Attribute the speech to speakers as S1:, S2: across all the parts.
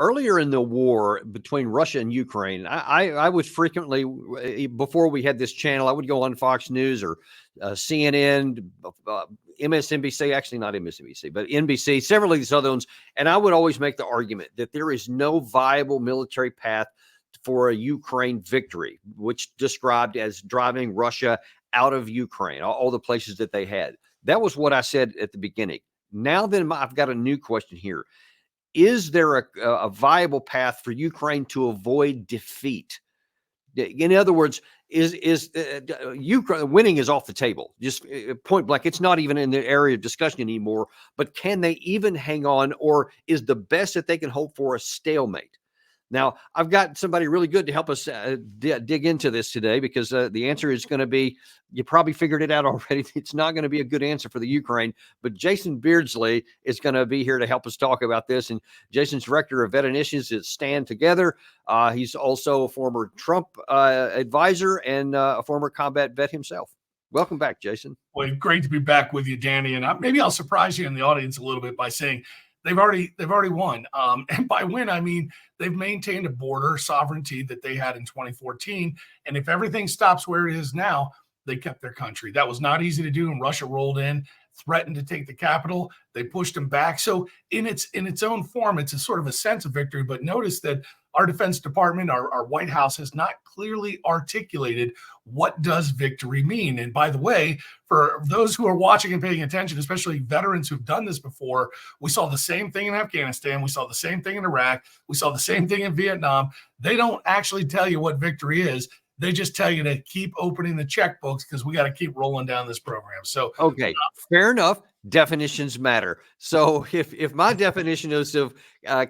S1: earlier in the war between Russia and Ukraine, I would frequently, before we had this channel, I would go on Fox News or CNN, MSNBC, actually not MSNBC, but NBC, several of these other ones. And I would always make the argument that there is no viable military path for a Ukraine victory, which described as driving Russia out of Ukraine, all the places that they had. That was what I said at the beginning. Now then, I've got a new question here. Is there a viable path for Ukraine to avoid defeat? In other words, is Ukraine winning is off the table, just point blank. It's not even in the area of discussion anymore. But can they even hang on, or is the best that they can hope for a stalemate? Now, I've got somebody really good to help us dig into this today, because the answer is going to be, you probably figured it out already. It's not going to be a good answer for the Ukraine, but Jason Beardsley is going to be here to help us talk about this. And Jason's director of vet initiatives at Stand Together. He's also a former Trump advisor and a former combat vet himself. Welcome back, Jason.
S2: Well, great to be back with you, Danny. And maybe I'll surprise you in the audience a little bit by saying they've already won. And by win, I mean they've maintained a border sovereignty that they had in 2014. And if everything stops where it is now, they kept their country. That was not easy to do. And Russia rolled in, threatened to take the capital. They pushed them back. So in its own form, it's a sort of a sense of victory. But notice that our Defense Department, our White House, has not clearly articulated what does victory mean. And by the way, for those who are watching and paying attention, especially veterans who've done this before, we saw the same thing in Afghanistan. We saw the same thing in Iraq. We saw the same thing in Vietnam. They don't actually tell you what victory is. They just tell you to keep opening the checkbooks because we got to keep rolling down this program. So,
S1: okay, fair enough. Definitions matter. So if my definition is of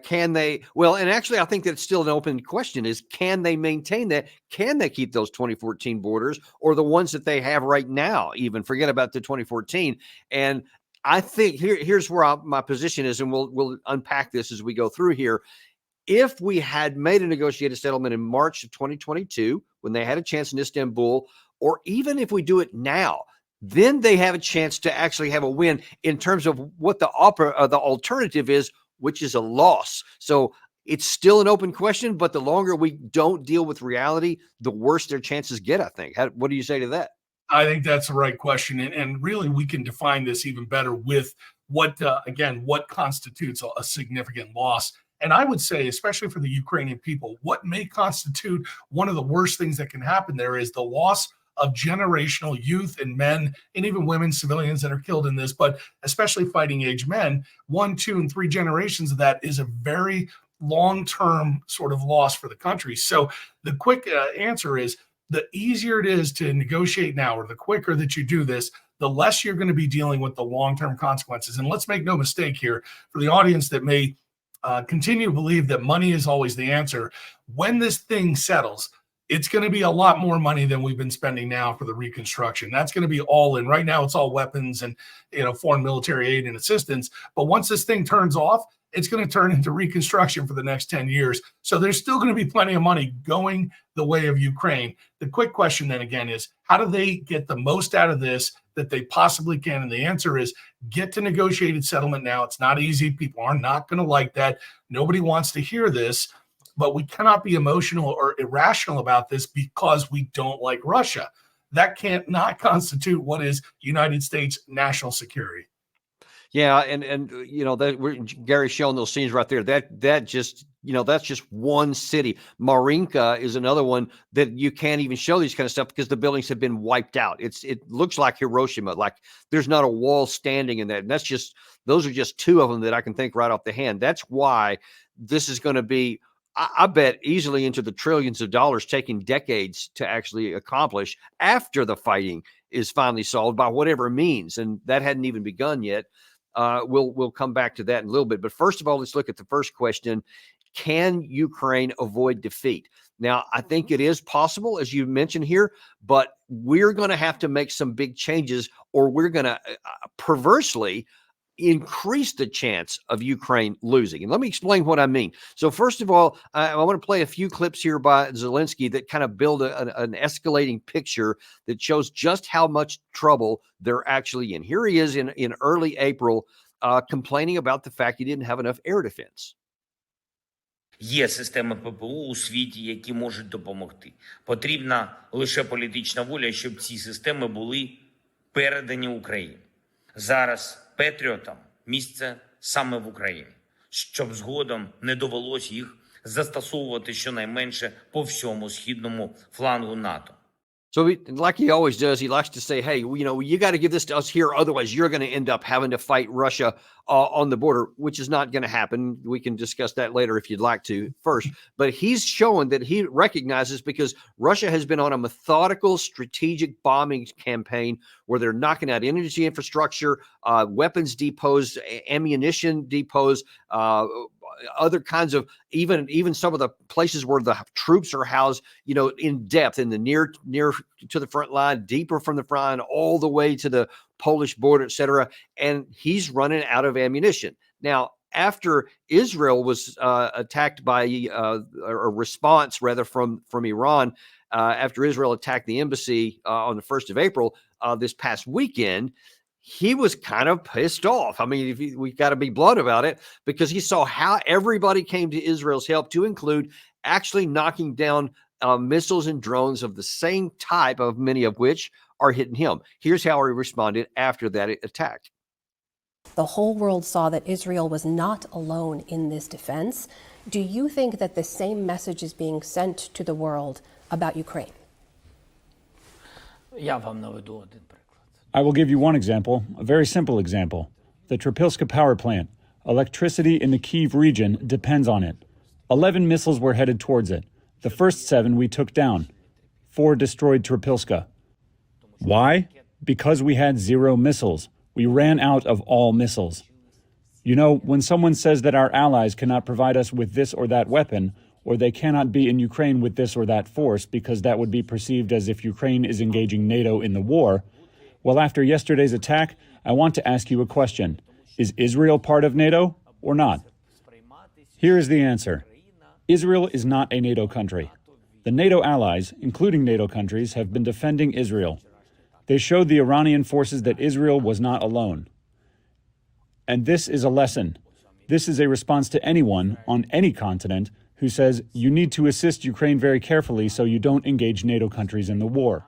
S1: can they, well, and actually I think that's still an open question, is can they maintain that? Can they keep those 2014 borders, or the ones that they have right now? Even forget about the 2014. And I think here's where my position is, and we'll unpack this as we go through here. If we had made a negotiated settlement in March of 2022, when they had a chance in Istanbul, or even if we do it now, then they have a chance to actually have a win in terms of what the alternative is, which is a loss. So it's still an open question, but the longer we don't deal with reality, the worse their chances get, I think. What do you say to that?
S2: I think that's the right question. And really, we can define this even better with what constitutes a significant loss. And I would say, especially for the Ukrainian people, what may constitute one of the worst things that can happen there is the loss of generational youth and men, and even women, civilians that are killed in this, but especially fighting age men. 1, 2, and 3 generations of that is a very long-term sort of loss for the country. So the quick answer is, the easier it is to negotiate now, or the quicker that you do this, the less you're going to be dealing with the long-term consequences. And let's make no mistake here, for the audience that may continue to believe that money is always the answer, when this thing settles, it's going to be a lot more money than we've been spending now for the reconstruction. That's going to be all in. Right now, it's all weapons and foreign military aid and assistance. But once this thing turns off, it's going to turn into reconstruction for the next 10 years. So there's still going to be plenty of money going the way of Ukraine. The quick question then again is, how do they get the most out of this that they possibly can? And the answer is, get to negotiated settlement now. It's not easy. People are not going to like that. Nobody wants to hear this. But we cannot be emotional or irrational about this because we don't like Russia. That can't not constitute what is United States national security.
S1: Yeah, and Gary's showing those scenes right there. That just that's just one city. Marinka is another one that you can't even show these kind of stuff because the buildings have been wiped out. It looks like Hiroshima, like there's not a wall standing in that. And those are just 2 of them that I can think right off the hand. That's why this is going to be, I bet, easily into the trillions of dollars, taking decades to actually accomplish after the fighting is finally solved by whatever means. And that hadn't even begun yet. We'll come back to that in a little bit. But first of all, let's look at the first question. Can Ukraine avoid defeat? Now, I think it is possible, as you mentioned here, but we're going to have to make some big changes, or we're going to perversely increase the chance of Ukraine losing. And let me explain what I mean. So first of all, I want to play a few clips here by Zelensky that kind of build an escalating picture that shows just how much trouble they're actually in. Here he is in early April complaining about the fact he didn't have enough air defense.
S3: Є системи ППО у світі, які можуть допомогти. Потрібна лише політична воля, щоб ці системи були передані Україні. Зараз патріотам місце саме в Україні, щоб згодом не довелось їх застосовувати щонайменше по всьому східному флангу НАТО.
S1: So, like he always does, he likes to say, hey, you got to give this to us here. Otherwise, you're going to end up having to fight Russia on the border, which is not going to happen. We can discuss that later if you'd like to first. But he's showing that he recognizes, because Russia has been on a methodical, strategic bombing campaign where they're knocking out energy infrastructure, weapons depots, ammunition depots, other kinds of even some of the places where the troops are housed, in depth, in the near to the front line, deeper from the front line, all the way to the Polish border, etc. And he's running out of ammunition. Now, after Israel was attacked by a response rather from Iran, after Israel attacked the embassy on the 1st of April, this past weekend, he was kind of pissed off. I mean, we got to be blunt about it, because he saw how everybody came to Israel's help, to include actually knocking down missiles and drones of the same type, of many of which are hitting him. Here's how he responded after that attack.
S4: The whole world saw that Israel was not alone in this defense. Do you think that the same message is being sent to the world about Ukraine?
S5: Я вам наведу один приклад.
S6: I will give you one example, a very simple example. The Tripilska power plant. Electricity in the Kyiv region depends on it. 11 missiles were headed towards it. The first 7 we took down. 4 destroyed Tripilska. Why? Because we had 0 missiles. We ran out of all missiles. When someone says that our allies cannot provide us with this or that weapon, or they cannot be in Ukraine with this or that force because that would be perceived as if Ukraine is engaging NATO in the war, well, after yesterday's attack, I want to ask you a question. Is Israel part of NATO or not? Here is the answer. Israel is not a NATO country. The NATO allies, including NATO countries, have been defending Israel. They showed the Iranian forces that Israel was not alone. And this is a lesson. This is a response to anyone on any continent who says you need to assist Ukraine very carefully so you don't engage NATO countries in the war.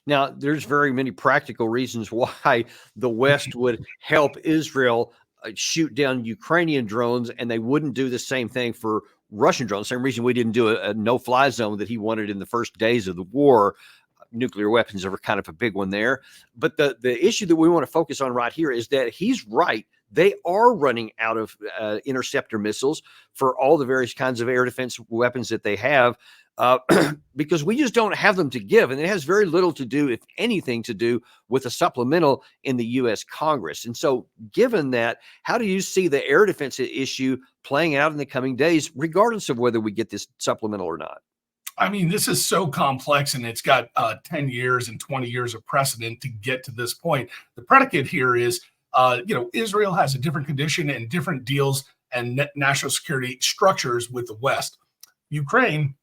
S1: Now, there's very many practical reasons why the West would help Israel shoot down Ukrainian drones, and they wouldn't do the same thing for Russian drones. Same reason we didn't do a no-fly zone that he wanted in the first days of the war. Nuclear weapons are kind of a big one there. But the issue that we want to focus on right here is that he's right. They are running out of interceptor missiles for all the various kinds of air defense weapons that they have, because we just don't have them to give. And it has very little to do, if anything, to do with a supplemental in the U.S. Congress. And so given that, how do you see the air defense issue playing out in the coming days, regardless of whether we get this supplemental or not?
S2: I mean, this is so complex, and it's got 10 years and 20 years of precedent to get to this point. The predicate here is, Israel has a different condition and different deals and national security structures with the West. Ukraine,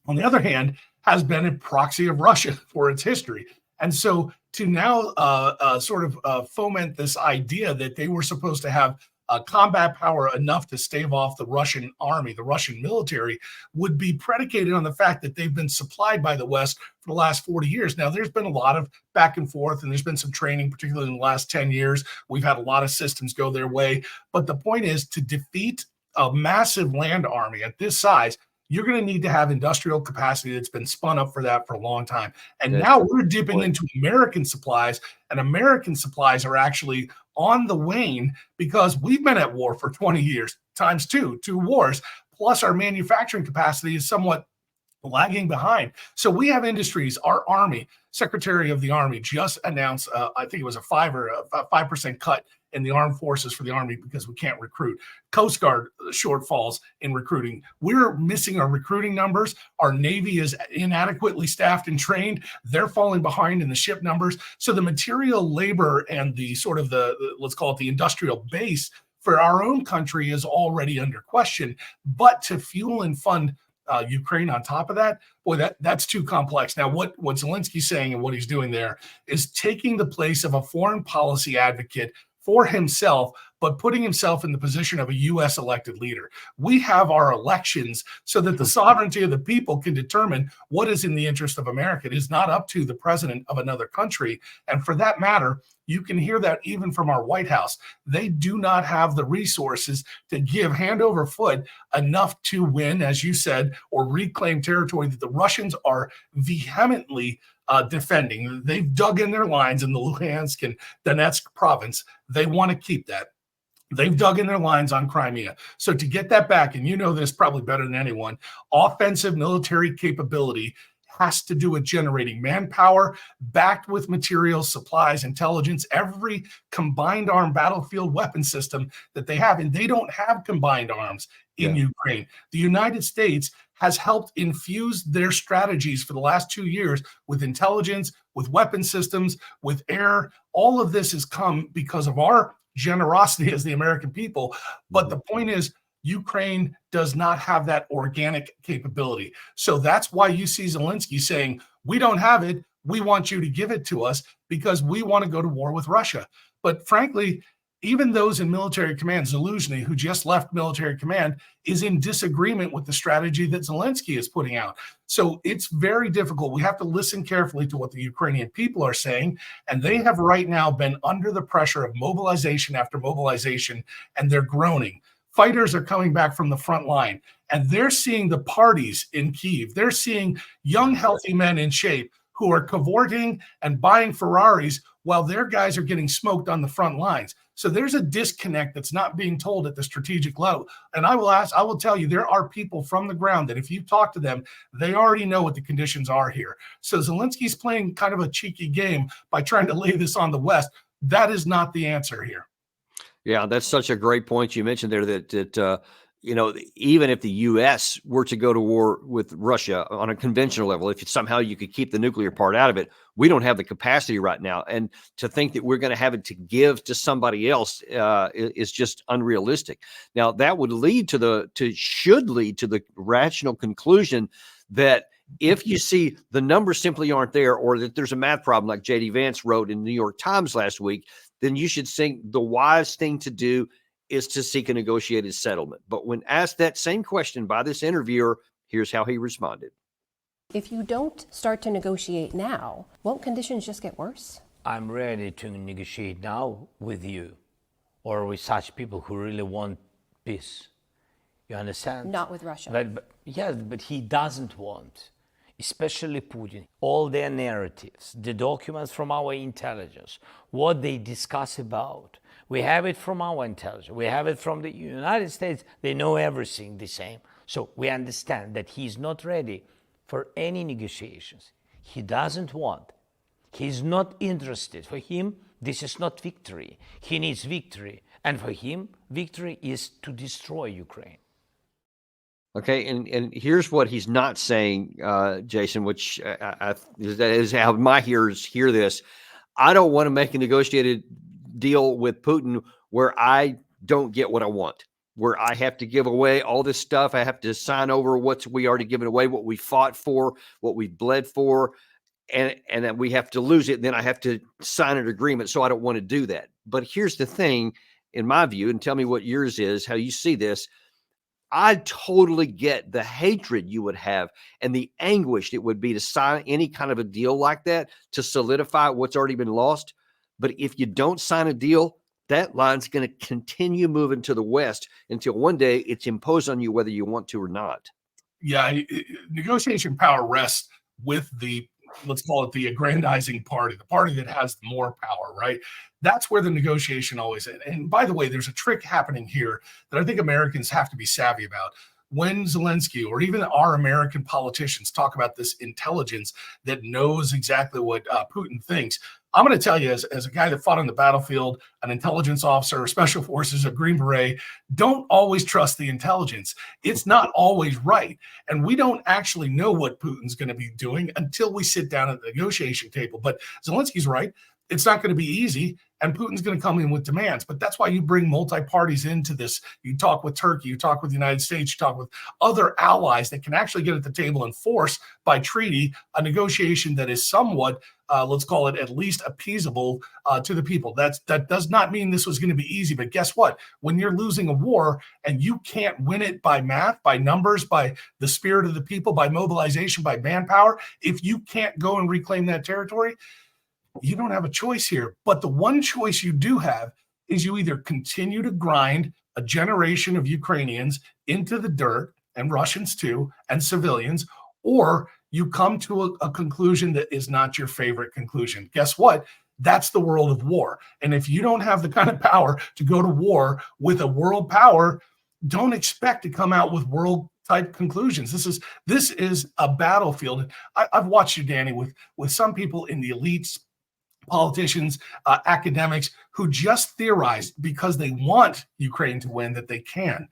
S2: on the other hand, has been a proxy of Russia for its history. And so to now foment this idea that they were supposed to have combat power enough to stave off the Russian army, the Russian military, would be predicated on the fact that they've been supplied by the West for the last 40 years. Now, there's been a lot of back and forth, and there's been some training, particularly in the last 10 years. We've had a lot of systems go their way. But the point is, to defeat a massive land army at this size, you're going to need to have industrial capacity that's been spun up for that for a long time. And now we're dipping into American supplies, and American supplies are actually on the wane because we've been at war for 20 years, times 2 wars, plus our manufacturing capacity is somewhat lagging behind. So we have industries. Our Army, Secretary of the Army just announced, I think it was a 5% cut in the armed forces for the Army because we can't recruit. Coast Guard shortfalls in recruiting. We're missing our recruiting numbers. Our Navy is inadequately staffed and trained. They're falling behind in the ship numbers. So the material labor and the sort of let's call it the industrial base for our own country is already under question. But to fuel and fund Ukraine on top of that, boy, that's too complex. Now, what Zelensky's saying and what he's doing there is taking the place of a foreign policy advocate for himself, but putting himself in the position of a U.S. elected leader. We have our elections so that the sovereignty of the people can determine what is in the interest of America. It is not up to the president of another country. And for that matter, you can hear that even from our White House. They do not have the resources to give hand over foot enough to win, as you said, or reclaim territory that the Russians are vehemently defending. They've dug in their lines in the Luhansk and Donetsk province. They want to keep that. They've dug in their lines on Crimea. So to get that back, and you know this probably better than anyone, offensive military capability has to do with generating manpower backed with materials, supplies, intelligence, every combined arm battlefield weapon system that they have. And they don't have combined arms in Ukraine. The United States has helped infuse their strategies for the last 2 years with intelligence, with weapon systems, with air. All of this has come because of our generosity as the American people. But the point is, Ukraine does not have that organic capability. So that's why you see Zelensky saying, we don't have it. We want you to give it to us because we want to go to war with Russia. But frankly, even those in military command, Zelensky, who just left military command, is in disagreement with the strategy that Zelensky is putting out. So it's very difficult. We have to listen carefully to what the Ukrainian people are saying. And they have right now been under the pressure of mobilization after mobilization, and they're groaning. Fighters are coming back from the front line, and they're seeing the parties in Kyiv. They're seeing young, healthy men in shape who are cavorting and buying Ferraris while their guys are getting smoked on the front lines. So there's a disconnect that's not being told at the strategic level. And I will tell you, there are people from the ground that if you talk to them, they already know what the conditions are here. So Zelensky's playing kind of a cheeky game by trying to lay this on the West. That is not the answer here.
S1: Yeah, that's such a great point you mentioned there that even if the U.S. were to go to war with Russia on a conventional level, if somehow you could keep the nuclear part out of it, we don't have the capacity right now. And to think that we're going to have it to give to somebody else is just unrealistic. Now, that should lead to the rational conclusion that if you see the numbers simply aren't there, or that there's a math problem like J.D. Vance wrote in the New York Times last week, then you should think the wise thing to do is to seek a negotiated settlement. But when asked that same question by this interviewer, here's how he responded.
S4: If you don't start to negotiate now, won't conditions just get worse?
S5: I'm ready to negotiate now with you or with such people who really want peace. You understand?
S4: Not with Russia.
S5: But he doesn't want, especially Putin, all their narratives, the documents from our intelligence, what they discuss about. We have it from our intelligence. We have it from the United States. They know everything the same. So we understand that he's not ready for any negotiations. He doesn't want. He's not interested. For him, this is not victory. He needs victory. And for him, victory is to destroy Ukraine.
S1: Okay, and here's what he's not saying, Jason, which is how my hearers hear this. I don't want to make a negotiated deal with Putin where I don't get what I want, where I have to give away all this stuff. I have to sign over what we already given away, what we fought for, what we bled for, and then we have to lose it. Then I have to sign an agreement. So I don't want to do that. But here's the thing, in my view, and tell me what yours is, how you see this. I totally get the hatred you would have and the anguish it would be to sign any kind of a deal like that to solidify what's already been lost. But if you don't sign a deal, that line's going to continue moving to the west until one day it's imposed on you whether you want to or not.
S2: Yeah, negotiation power rests with the, let's call it the aggrandizing party, the party that has more power, right? That's where the negotiation always is. And by the way, there's a trick happening here that I think Americans have to be savvy about. When Zelensky or even our American politicians talk about this intelligence that knows exactly what Putin thinks, I'm going to tell you, as a guy that fought on the battlefield, an intelligence officer, special forces, a Green Beret, don't always trust the intelligence. It's not always right. And we don't actually know what Putin's going to be doing until we sit down at the negotiation table. But Zelensky's right. It's not going to be easy. and Putin's going to come in with demands. But that's why you bring multi-parties into this. You talk with Turkey, you talk with the United States, you talk with other allies that can actually get at the table and force by treaty a negotiation that is somewhat, let's call it at least appeasable to the people. That does not mean this was going to be easy, but guess what? When you're losing a war and you can't win it by math, by numbers, by the spirit of the people, by mobilization, by manpower, if you can't go and reclaim that territory, you don't have a choice here. But the one choice you do have is you either continue to grind a generation of Ukrainians into the dirt, and Russians too, and civilians, or you come to a conclusion that is not your favorite conclusion. Guess what? That's the world of war. And if you don't have the kind of power to go to war with a world power, don't expect to come out with world type conclusions. This is a battlefield. I've watched you, Danny, with some people in the elites, politicians, academics who just theorize because they want Ukraine to win that they can.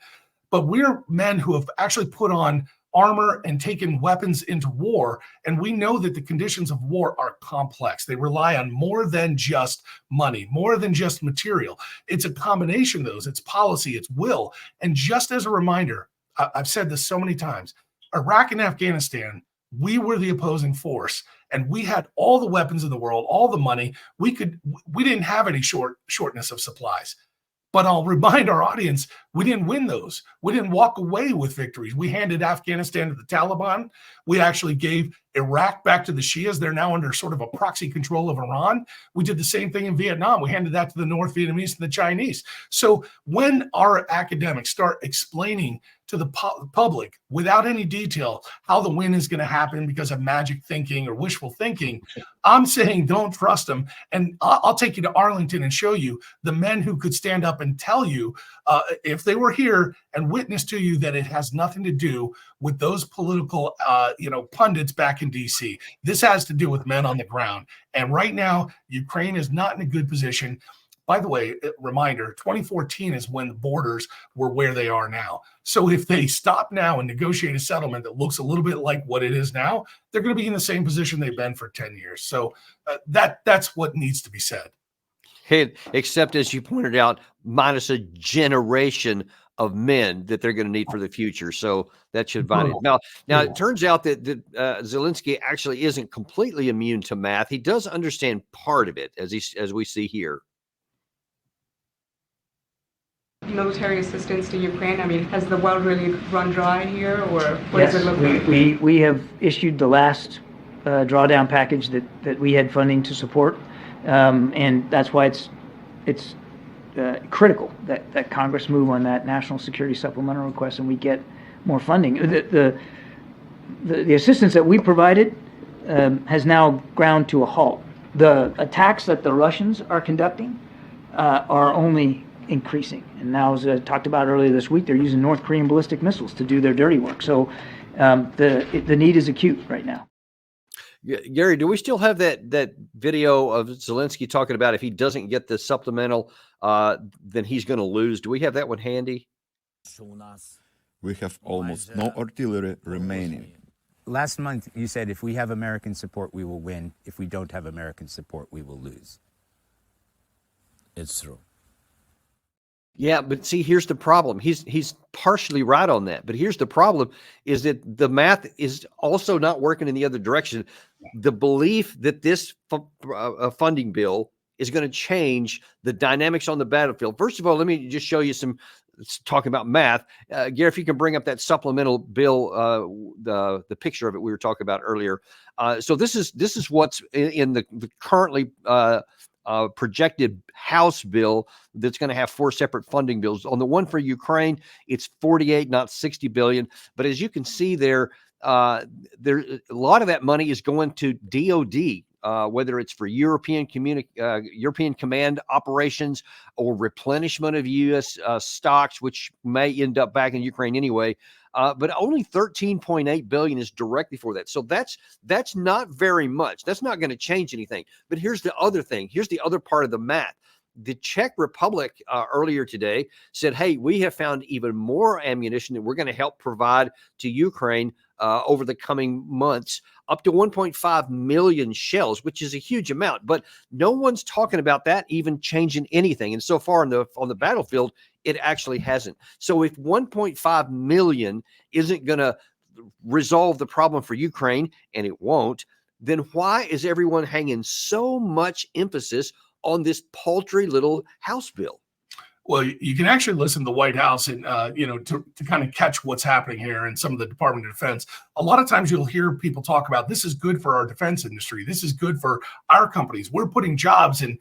S2: But we're men who have actually put on armor and taken weapons into war, and we know that the conditions of war are complex. They rely on more than just money, more than just material. It's a combination of those. It's policy, it's will. And just as a reminder, I've said this so many times, Iraq and Afghanistan, we were the opposing force, and we had all the weapons in the world, all the money. We didn't have any shortness of supplies. But I'll remind our audience, we didn't win those. We didn't walk away with victories. We handed Afghanistan to the Taliban. We actually gave Iraq back to the Shias. They're now under sort of a proxy control of Iran. We did the same thing in Vietnam. We handed that to the North Vietnamese and the Chinese. So when our academics start explaining to the public without any detail how the win is going to happen because of magic thinking or wishful thinking, I'm saying don't trust them. And I'll take you to Arlington and show you the men who could stand up and tell you, if they were here, and witness to you that it has nothing to do with those political, pundits back in D.C. This has to do with men on the ground. And right now, Ukraine is not in a good position. By the way, reminder, 2014 is when the borders were where they are now. So if they stop now and negotiate a settlement that looks a little bit like what it is now, they're going to be in the same position they've been for 10 years. So that's what needs to be said.
S1: Hey, except as you pointed out, minus a generation of men that they're going to need for the future. So that should bind it. Now it turns out that Zelensky actually isn't completely immune to math. He does understand part of it, as we see here.
S7: Military assistance to Ukraine? I mean, has the well really run dry here, or what does it look like?
S8: We have issued the last drawdown package that we had funding to support, and that's why it's critical that Congress move on that national security supplemental request and we get more funding. The assistance that we provided has now ground to a halt. The attacks that the Russians are conducting are only increasing. And now, as I talked about earlier this week, they're using North Korean ballistic missiles to do their dirty work. So the need is acute right now.
S1: Gary, do we still have that video of Zelensky talking about if he doesn't get the supplemental, then he's going to lose? Do we have that one handy?
S9: We have almost no artillery remaining.
S10: Last month, you said if we have American support, we will win. If we don't have American support, we will lose. It's true.
S1: Yeah, but see, here's the problem. He's partially right on that. But here's the problem is that the math is also not working in the other direction. The belief that this funding bill is going to change the dynamics on the battlefield. First of all, let me just show you talking about math. Gary, if you can bring up that supplemental bill, the picture of it we were talking about earlier. So this is what's in the currently projected House bill that's going to have 4 separate funding bills. On the one for Ukraine, it's 48, not 60 billion. But as you can see there, a lot of that money is going to DOD, whether it's for European command operations or replenishment of U.S. stocks, which may end up back in Ukraine anyway. But only 13.8 billion is directly for that. So that's not very much. That's not going to change anything. But here's the other thing. Here's the other part of the math. The Czech Republic earlier today said, hey, we have found even more ammunition that we're going to help provide to Ukraine over the coming months, up to 1.5 million shells, which is a huge amount. But no one's talking about that even changing anything. And so far on the battlefield, it actually hasn't. So if 1.5 million isn't going to resolve the problem for Ukraine, and it won't, then why is everyone hanging so much emphasis on this paltry little House bill?
S2: Well, you can actually listen to the White House and, to kind of catch what's happening here in some of the Department of Defense. A lot of times you'll hear people talk about this is good for our defense industry. This is good for our companies. We're putting jobs in,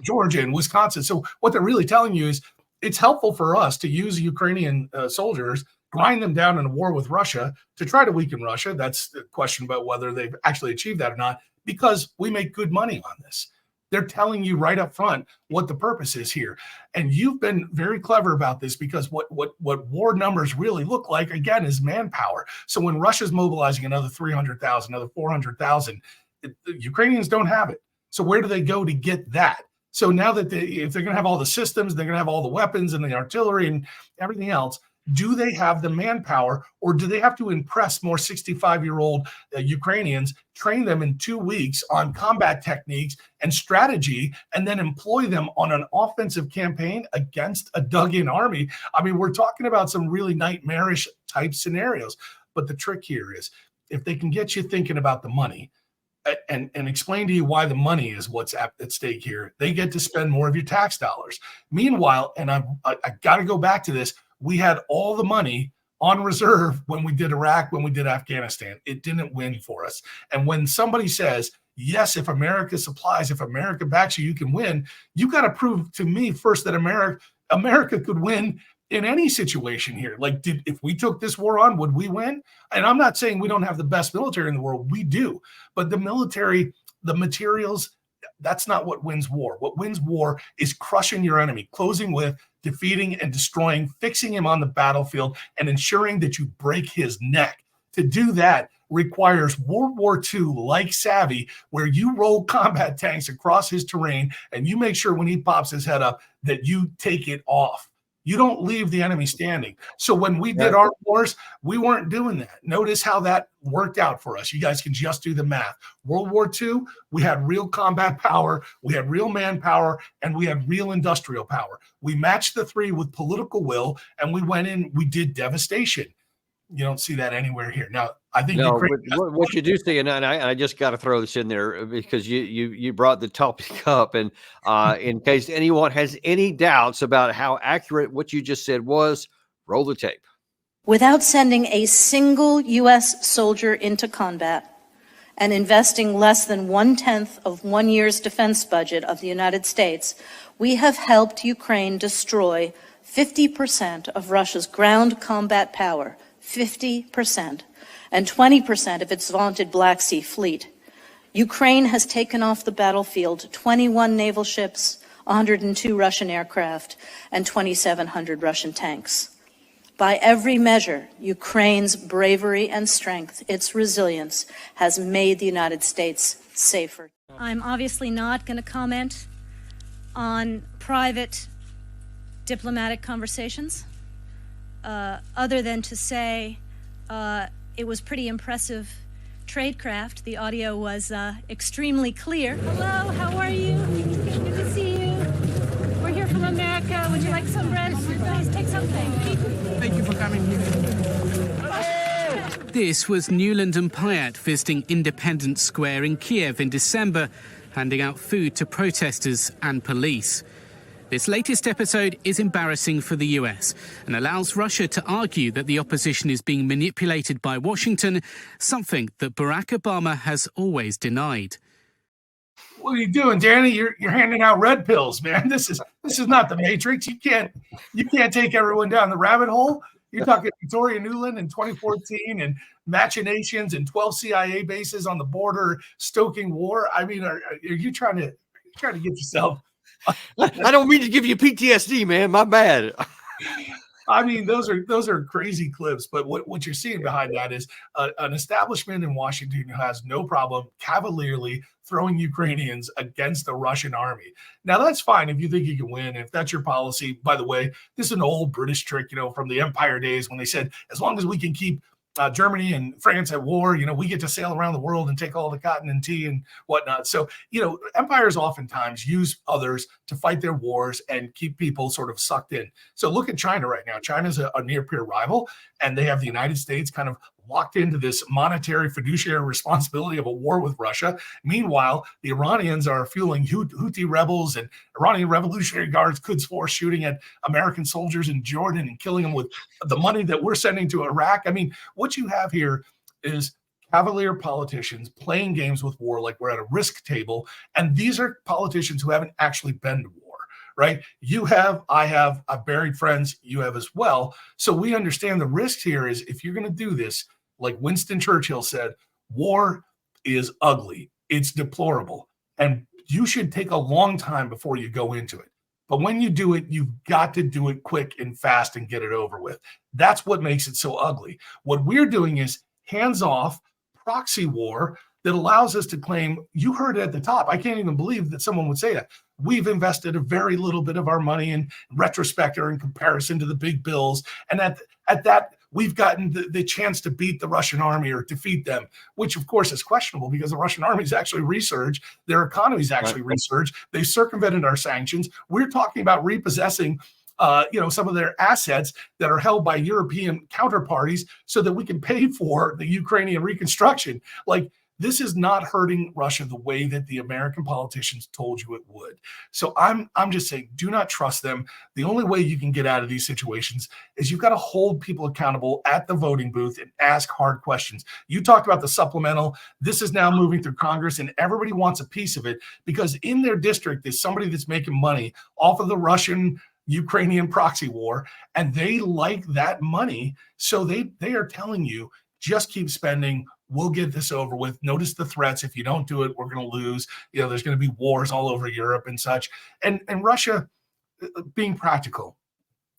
S2: Georgia and Wisconsin. So what they're really telling you is it's helpful for us to use Ukrainian soldiers, grind them down in a war with Russia to try to weaken Russia. That's the question about whether they've actually achieved that or not, because we make good money on this. They're telling you right up front what the purpose is here. And you've been very clever about this, because what war numbers really look like, again, is manpower. So when Russia's mobilizing another 300,000, another 400,000, the Ukrainians don't have it. So where do they go to get that? So now that if they're going to have all the systems, they're going to have all the weapons and the artillery and everything else, do they have the manpower, or do they have to impress more 65-year-old Ukrainians, train them in 2 weeks on combat techniques and strategy, and then employ them on an offensive campaign against a dug-in army? I mean, we're talking about some really nightmarish type scenarios. But the trick here is, if they can get you thinking about the money and explain to you why the money is what's at stake here, they get to spend more of your tax dollars. Meanwhile, and I got to go back to this, we had all the money on reserve when we did Iraq, when we did Afghanistan. It didn't win for us. And when somebody says, yes, if America supplies, if America backs you, you can win, you got to prove to me first that America could win in any situation here. Like, if we took this war on, would we win? And I'm not saying we don't have the best military in the world. We do. But the military, the materials, that's not what wins war. What wins war is crushing your enemy, closing with, defeating and destroying, fixing him on the battlefield, and ensuring that you break his neck. To do that requires World War II-like savvy, where you roll combat tanks across his terrain and you make sure when he pops his head up that you take it off. You don't leave the enemy standing. So when we did our wars, we weren't doing that. Notice how that worked out for us. You guys can just do the math. World War II, we had real combat power, we had real manpower, and we had real industrial power. We matched the three with political will, and we went in, we did devastation. You don't see that anywhere here. Now, I think
S1: what you do see, and I just got to throw this in there because you brought the topic up, and in case anyone has any doubts about how accurate what you just said was, roll the tape.
S11: Without sending a single U.S. soldier into combat and investing less than 1/10 of 1 year's defense budget of the United States, we have helped Ukraine destroy 50% of Russia's ground combat power, 50%, and 20% of its vaunted Black Sea fleet. Ukraine has taken off the battlefield 21 naval ships, 102 Russian aircraft, and 2,700 Russian tanks. By every measure, Ukraine's bravery and strength, its resilience, has made the United States safer.
S12: I'm obviously not going to comment on private diplomatic conversations, other than to say it was pretty impressive tradecraft. The audio was extremely clear. Hello, how are you? Good to see you. We're here from America. Would you like some bread? Please take something.
S13: Thank you for coming here. This was Newland and Pyatt visiting Independence Square in Kiev in December, handing out food to protesters and police. This latest episode is embarrassing for the US and allows Russia to argue that the opposition is being manipulated by Washington, something that Barack Obama has always denied.
S2: What are you doing, Danny? You're handing out red pills, man. This is not the Matrix. You can't take everyone down the rabbit hole. You're talking Victoria Nuland in 2014 and machinations and 12 CIA bases on the border stoking war. I mean, are you trying to get yourself?
S1: I don't mean to give you PTSD, man. My bad.
S2: I mean, those are crazy clips, but what you're seeing behind that is an establishment in Washington who has no problem cavalierly throwing Ukrainians against the Russian army. Now, that's fine if you think you can win, if that's your policy. By the way, this is an old British trick, from the Empire days when they said, as long as we can keep Germany and France at war, we get to sail around the world and take all the cotton and tea and whatnot. So, empires oftentimes use others to fight their wars and keep people sort of sucked in. So look at China right now. China's a near peer rival, and they have the United States kind of locked into this monetary fiduciary responsibility of a war with Russia. Meanwhile, the Iranians are fueling Houthi rebels, and Iranian Revolutionary Guards Quds Force shooting at American soldiers in Jordan and killing them with the money that we're sending to Iraq. I mean, what you have here is cavalier politicians playing games with war like we're at a risk table. And these are politicians who haven't actually been to war, right? You have, I have, I've buried friends, you have as well. So we understand the risk here is if you're going to do this, like Winston Churchill said, war is ugly. It's deplorable. And you should take a long time before you go into it. But when you do it, you've got to do it quick and fast and get it over with. That's what makes it so ugly. What we're doing is hands-off proxy war that allows us to claim, you heard it at the top. I can't even believe that someone would say that. We've invested a very little bit of our money in retrospect or in comparison to the big bills. And at that, we've gotten the chance to beat the Russian army or defeat them, which of course is questionable because the Russian army's actually resurged. Their economy's actually resurged. They've circumvented our sanctions. We're talking about repossessing some of their assets that are held by European counterparties so that we can pay for the Ukrainian reconstruction. Like, this is not hurting Russia the way that the American politicians told you it would. So I'm just saying, do not trust them. The only way you can get out of these situations is you've got to hold people accountable at the voting booth and ask hard questions. You talked about the supplemental. This is now moving through Congress, and everybody wants a piece of it because in their district is somebody that's making money off of the Russian-Ukrainian proxy war, and they like that money. So they are telling you, just keep spending. We'll get this over with. Notice the threats. If you don't do it, we're going to lose. There's going to be wars all over Europe and such. And Russia, being practical,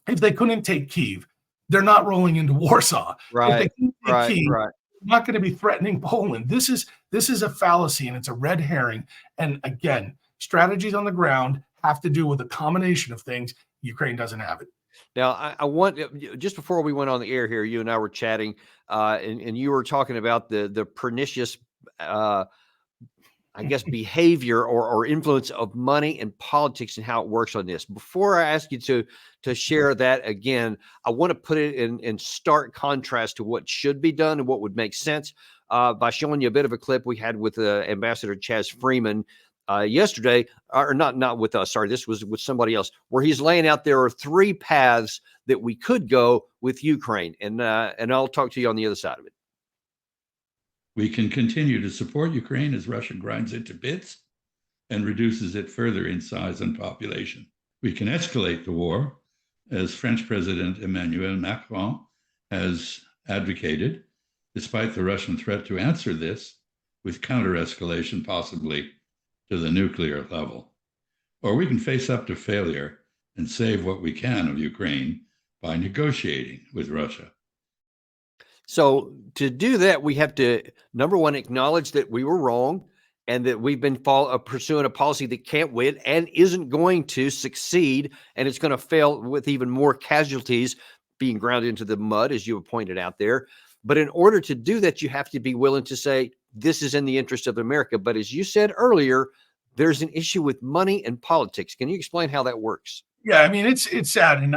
S2: if they couldn't take Kyiv, they're not rolling into Warsaw.
S1: Right.
S2: If they couldn't take Kyiv,
S1: right.
S2: they're not going to be threatening Poland. This is a fallacy, and it's a red herring. And again, strategies on the ground have to do with a combination of things. Ukraine doesn't have it.
S1: Now, I want, just before we went on the air here, you and I were chatting, and you were talking about the pernicious, behavior or influence of money and politics and how it works on this. Before I ask you to share that again, I want to put it in stark contrast to what should be done and what would make sense by showing you a bit of a clip we had with Ambassador Chaz Freeman yesterday, or not with us, sorry, this was with somebody else, where he's laying out there are 3 paths that we could go with Ukraine. And I'll talk to you on the other side of it.
S14: We can continue to support Ukraine as Russia grinds it to bits and reduces it further in size and population. We can escalate the war, as French President Emmanuel Macron has advocated, despite the Russian threat to answer this with counter-escalation, possibly to the nuclear level. Or we can face up to failure and save what we can of Ukraine by negotiating with Russia.
S1: So to do that, we have to, number one, acknowledge that we were wrong and that we've been pursuing a policy that can't win and isn't going to succeed, and it's going to fail with even more casualties being ground into the mud, as you have pointed out there. But in order to do that, you have to be willing to say, this is in the interest of America. But as you said earlier, there's an issue with money and politics. Can you explain how that works?
S2: Yeah, I mean, it's sad. And,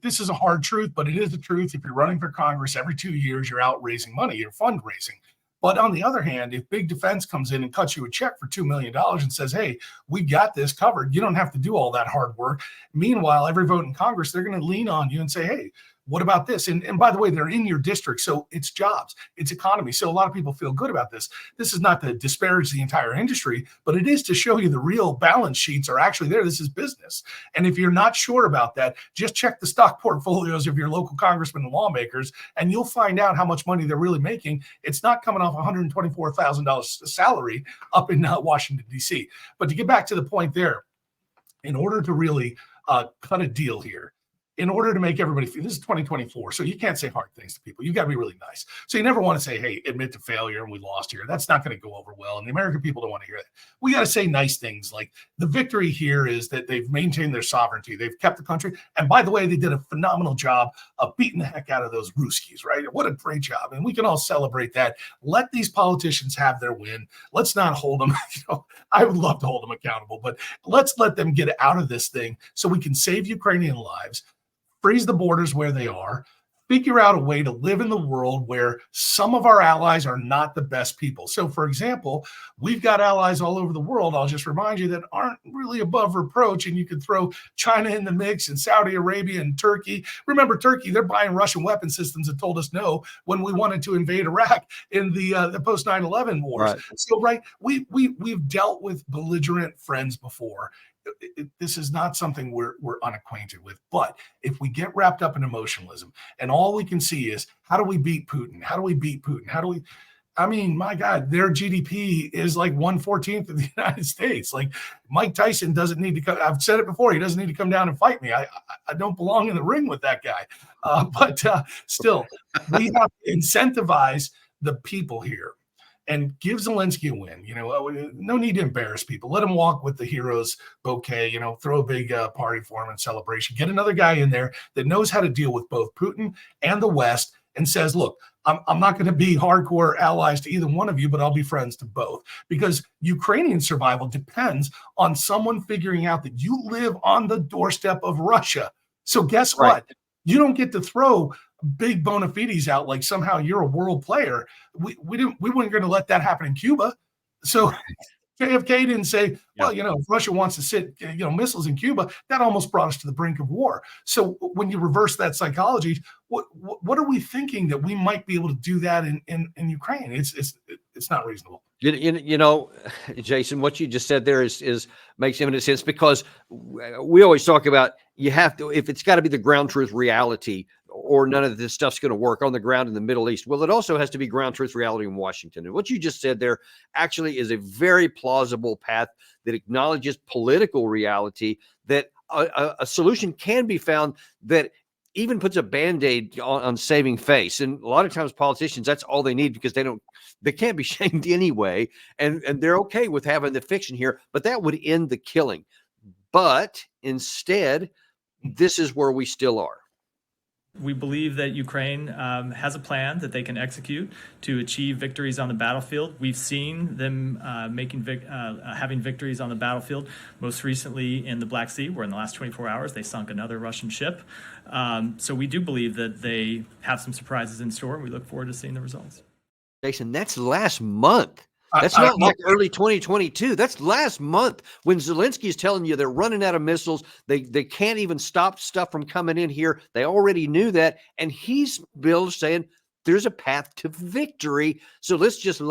S2: this is a hard truth, but it is the truth. If you're running for Congress every 2 years, you're out raising money, you're fundraising. But on the other hand, if big defense comes in and cuts you a check for $2 million and says, hey, we got this covered, you don't have to do all that hard work. Meanwhile, every vote in Congress, they're going to lean on you and say, hey, what about this? And by the way, they're in your district, so it's jobs, it's economy. So a lot of people feel good about this. This is not to disparage the entire industry, but it is to show you the real balance sheets are actually there. This is business. And if you're not sure about that, just check the stock portfolios of your local congressmen and lawmakers, and you'll find out how much money they're really making. It's not coming off $124,000 salary up in Washington, D.C. But to get back to the point there, in order to really cut a deal here, in order to make everybody feel, this is 2024, so you can't say hard things to people. You got to be really nice. So you never want to say, hey, admit to failure and we lost here. That's not going to go over well. And the American people don't want to hear that. We got to say nice things like the victory here is that they've maintained their sovereignty. They've kept the country. And by the way, they did a phenomenal job of beating the heck out of those Ruskies, right? What a great job. And we can all celebrate that. Let these politicians have their win. Let's not hold them. I would love to hold them accountable, but let's let them get out of this thing so we can save Ukrainian lives, freeze the borders where they are, figure out a way to live in the world where some of our allies are not the best people. So, for example, we've got allies all over the world, I'll just remind you, that aren't really above reproach, and you could throw China in the mix and Saudi Arabia and Turkey. Remember, Turkey, they're buying Russian weapon systems and told us no when we wanted to invade Iraq in the post 9/11 wars.
S1: Right.
S2: So, we've dealt with belligerent friends before. This is not something we're unacquainted with. But if we get wrapped up in emotionalism and all we can see is how do we beat Putin? How do we beat Putin? How do we? I mean, my God, their GDP is like 1/14 of the United States. Like Mike Tyson doesn't need to come. I've said it before. He doesn't need to come down and fight me. I don't belong in the ring with that guy. But still, we have to incentivize the people here and give Zelensky a win. No need to embarrass people. Let him walk with the hero's bouquet, throw a big party for him and celebration. Get another guy in there that knows how to deal with both Putin and the West and says, look, I'm not going to be hardcore allies to either one of you, but I'll be friends to both. Because Ukrainian survival depends on someone figuring out that you live on the doorstep of Russia. So guess what? You don't get to throw big bona fides out like somehow you're a world player. We weren't going to let that happen in Cuba. So JFK didn't say, well, if Russia wants to sit, missiles in Cuba, that almost brought us to the brink of war. So when you reverse that psychology, what are we thinking that we might be able to do that in Ukraine? It's not reasonable.
S1: Jason, what you just said there is makes eminent sense, because we always talk about you have to, if it's got to be the ground truth reality, or none of this stuff's going to work on the ground in the Middle East. Well, it also has to be ground truth reality in Washington. And what you just said there actually is a very plausible path that acknowledges political reality, that a solution can be found that even puts a Band-Aid on saving face. And a lot of times politicians, that's all they need, because they can't be shamed anyway. And they're okay with having the fiction here, but that would end the killing. But instead, this is where we still are.
S15: We believe that Ukraine has a plan that they can execute to achieve victories on the battlefield. We've seen them having victories on the battlefield, most recently in the Black Sea, where in the last 24 hours they sunk another Russian ship. So we do believe that they have some surprises in store, and we look forward to seeing the results.
S1: Jason, that's last month. That's not like early 2022. That's last month when Zelensky is telling you they're running out of missiles. They can't even stop stuff from coming in here. They already knew that. And he's saying there's a path to victory. So let's just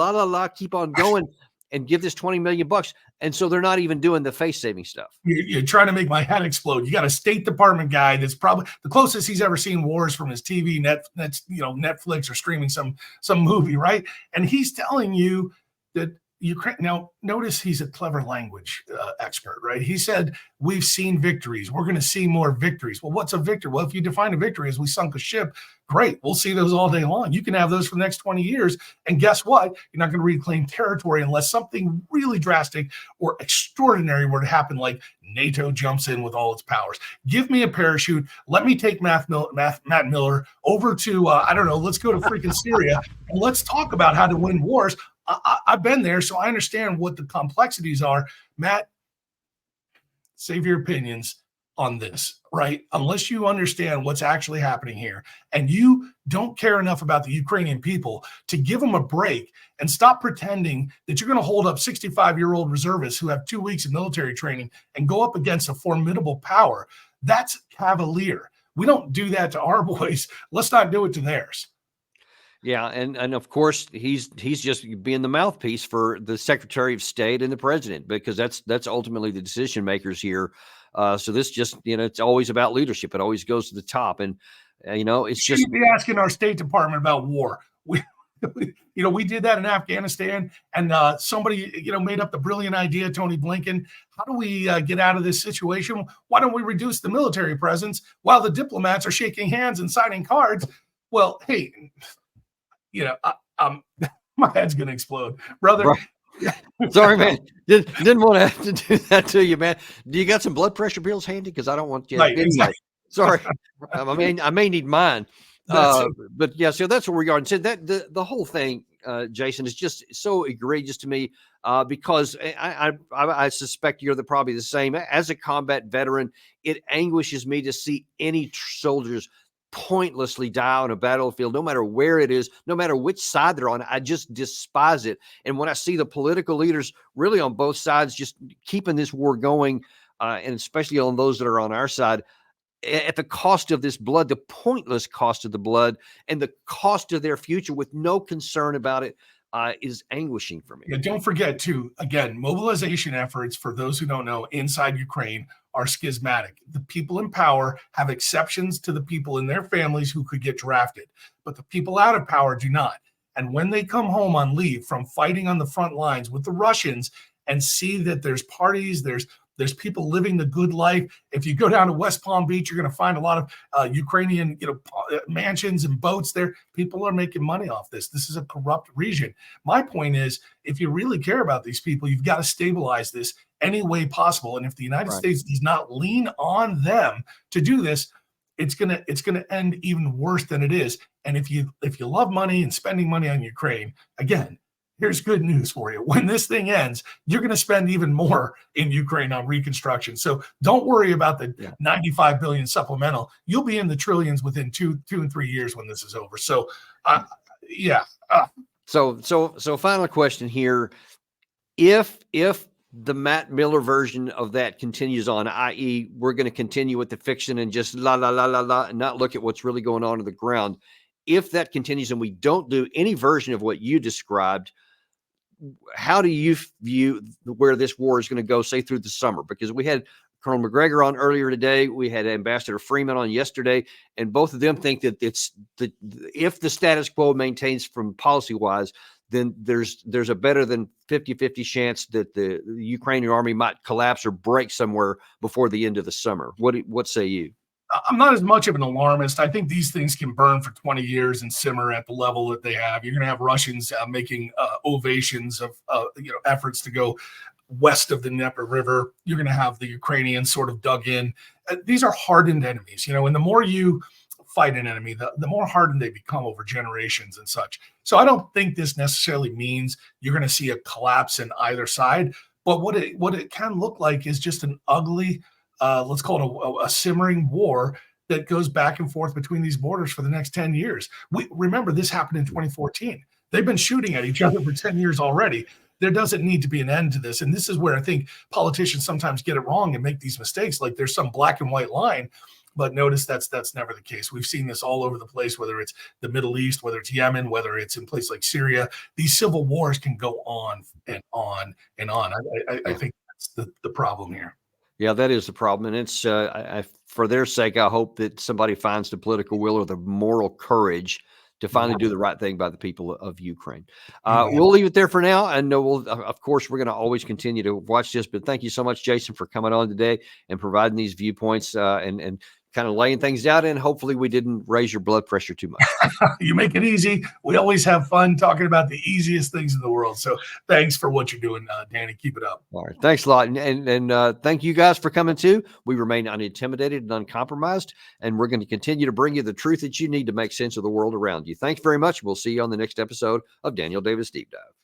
S1: keep on going and give this $20 million. And so they're not even doing the face-saving stuff.
S2: You're trying to make my head explode. You got a State Department guy that's probably the closest he's ever seen wars from his TV, Netflix or streaming some movie, right? And he's telling you that Ukraine, now notice he's a clever language expert, right? He said, we've seen victories. We're going to see more victories. Well, what's a victory? Well, if you define a victory as we sunk a ship, great. We'll see those all day long. You can have those for the next 20 years. And guess what? You're not going to reclaim territory unless something really drastic or extraordinary were to happen, like NATO jumps in with all its powers. Give me a parachute. Let me take Matt Miller over to, let's go to freaking Syria, and let's talk about how to win wars. I've been there, so I understand what the complexities are. Matt, save your opinions on this, right? Unless you understand what's actually happening here, and you don't care enough about the Ukrainian people to give them a break and stop pretending that you're going to hold up 65-year-old reservists who have 2 weeks of military training and go up against a formidable power. That's cavalier. We don't do that to our boys. Let's not do it to theirs.
S1: Yeah, and of course he's just being the mouthpiece for the Secretary of State and the president, because that's ultimately the decision makers here. So this just, it's always about leadership. It always goes to the top, and it's just
S2: be asking our State Department about war. We did that in Afghanistan, and somebody, made up the brilliant idea, Tony Blinken. How do we get out of this situation? Why don't we reduce the military presence while the diplomats are shaking hands and signing cards? Well, hey, my head's gonna explode, brother.
S1: Right. Sorry, man. Didn't want to have to do that to you, man. Do you got some blood pressure pills handy? Because I don't want you.
S2: Right, exactly.
S1: Sorry. I may need mine. But yeah, so that's where we are. And so that the whole thing, Jason, is just so egregious to me because I suspect you're probably the same. As a combat veteran, it anguishes me to see any soldiers pointlessly die on a battlefield, no matter where it is, no matter which side they're on. I just despise it. And when I see the political leaders really on both sides just keeping this war going, and especially on those that are on our side, at the cost of this blood, the pointless cost of the blood and the cost of their future with no concern about it, is anguishing for me.
S2: Yeah, don't forget too, again, mobilization efforts, for those who don't know, inside Ukraine are schismatic. The people in power have exceptions to the people in their families who could get drafted, but the people out of power do not. And when they come home on leave from fighting on the front lines with the Russians and see that there's parties, there's people living the good life. If you go down to West Palm Beach, you're going to find a lot of Ukrainian, mansions and boats there. People are making money off this. This is a corrupt region. My point is, if you really care about these people, you've got to stabilize this any way possible. And if the United States does not lean on them to do this, it's gonna end even worse than it is. And if you love money and spending money on Ukraine, again, here's good news for you. When this thing ends, you're going to spend even more in Ukraine on reconstruction. So don't worry about the 95 billion supplemental. You'll be in the trillions within 2 and 3 years when this is over. So,
S1: So final question here. If the Matt Miller version of that continues on, i.e. we're going to continue with the fiction and just la, la, la, la, la, and not look at what's really going on the ground. If that continues and we don't do any version of what you described, how do you view where this war is going to go, say, through the summer? Because we had Colonel McGregor on earlier today. We had Ambassador Freeman on yesterday, and both of them think that if the status quo maintains from policy-wise, then there's a better than 50-50 chance that the Ukrainian army might collapse or break somewhere before the end of the summer. What say you?
S2: I'm not as much of an alarmist. I think these things can burn for 20 years and simmer at the level that they have. You're going to have Russians making ovations of efforts to go west of the Dnieper River. You're going to have the Ukrainians sort of dug in. These are hardened enemies, and the more you fight an enemy, the more hardened they become over generations and such. So I don't think this necessarily means you're going to see a collapse in either side. But what it can look like is just an ugly, let's call it a simmering war that goes back and forth between these borders for the next 10 years. We remember this happened in 2014. They've been shooting at each other for 10 years already. There doesn't need to be an end to this. And this is where I think politicians sometimes get it wrong and make these mistakes. Like there's some black and white line, but notice that's never the case. We've seen this all over the place, whether it's the Middle East, whether it's Yemen, whether it's in places like Syria. These civil wars can go on and on and on. I think that's the problem here.
S1: Yeah, that is the problem. And it's for their sake, I hope that somebody finds the political will or the moral courage to finally do the right thing by the people of Ukraine. We'll leave it there for now. And of course, we're going to always continue to watch this. But thank you so much, Jason, for coming on today and providing these viewpoints and kind of laying things out. And hopefully we didn't raise your blood pressure too much.
S2: You make it easy. We always have fun talking about the easiest things in the world. So thanks for what you're doing, Danny. Keep it up.
S1: All right. Thanks a lot. And thank you guys for coming too. We remain unintimidated and uncompromised, and we're going to continue to bring you the truth that you need to make sense of the world around you. Thanks very much. We'll see you on the next episode of Daniel Davis Deep Dive.